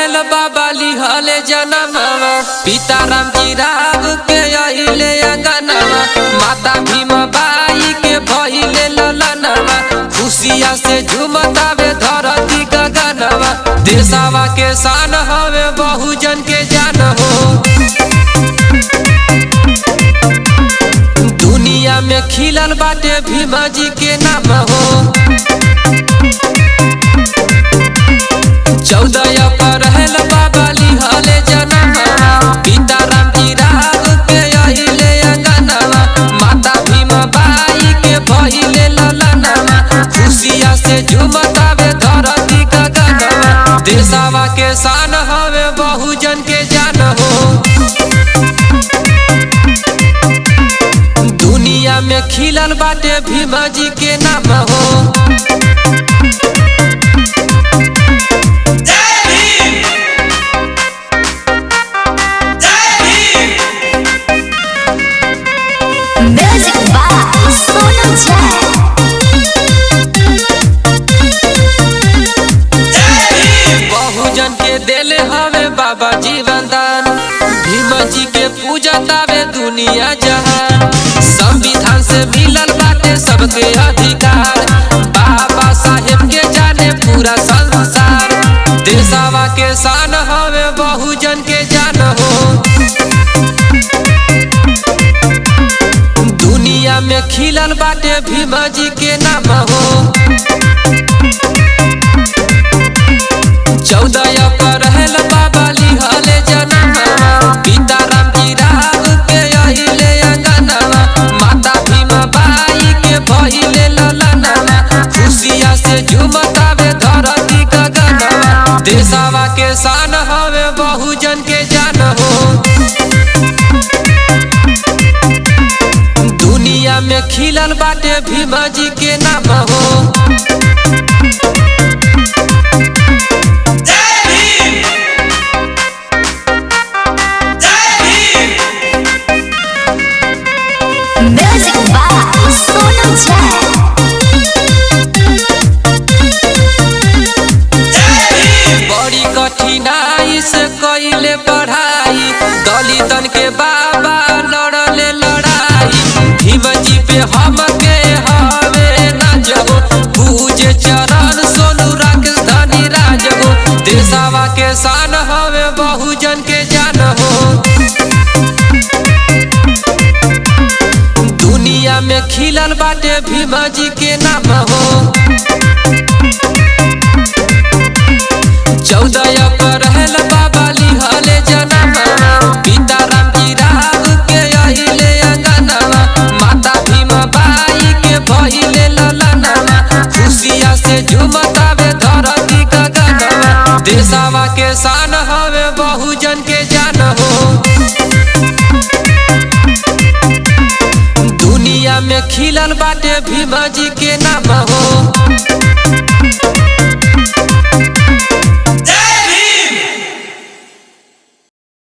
रहेल बाबा लिहले जनमवा। पिता राम जी राव के अइले अंगनवा। माता भीम बाई के भइले ललनवा। खुशिया से झूमतावे धरती गगनवा। देशवा के शान हवे बहुजन के जान हो। दुनिया में खिलल बाटे भीम जी के नाम हो। 14 अप्रैल बाबा लिहले जनमवा। पिता राम जी राव के अइले अंगनवा। माता भीम बाई के भइले ललनवा। खुशिया से झूमतावे धरती गगनवा। देशवा के शान हवे बहुजन के जान हो। दुनिया में खिलल बाटे भीम जी के नाम हो। बहुजन के देले हवे बाबा जीवन दान। भीम जी के पूजा तावे दुनिया जहान। संविधान से मिलल बाटे सबके अधिकार। बाबा साहेब के जाने पूरा संसार। देशवा के शान हवे बहुजन के जान हो। दुनिया में खिलल बाटे भीम जी के नाम हो। 14 अप्रैल बाबा लिहले जनमवा। पिता राम जी राव के अइले अंगनवा। माता भीम बाई के भइले ललनवा। खुशिया से झूमतावे धरती गगनवा। देशवा के शान हवे बहुजन के जान हो। दुनिया में खिलल बाटे भीम जी के नाम हो। बड़ी कठिनाई से कइले पढ़ाई। दलितन के बाबा लड़ले लड़ाई। भीम जी पे हमके हवे नाज हो। पूजे चरण सोनू राकेश धनी राज हो। देशवा के शान हवे बहुजन के जान हो। दुनिया में खिलल बाटे भीम जी के नाम हो। 14 अप्रैल बाबा लिहले जनमवा। पिता राम जी राव के अइले अंगनवा। माता भीम बाई के भइले ललनवा। खुशिया से झूमतावे धरती गगनवा। देशवा के शान हवे बहुजन के जान हो। दुनिया में खिलल बाटे भीम जी के नाम हो।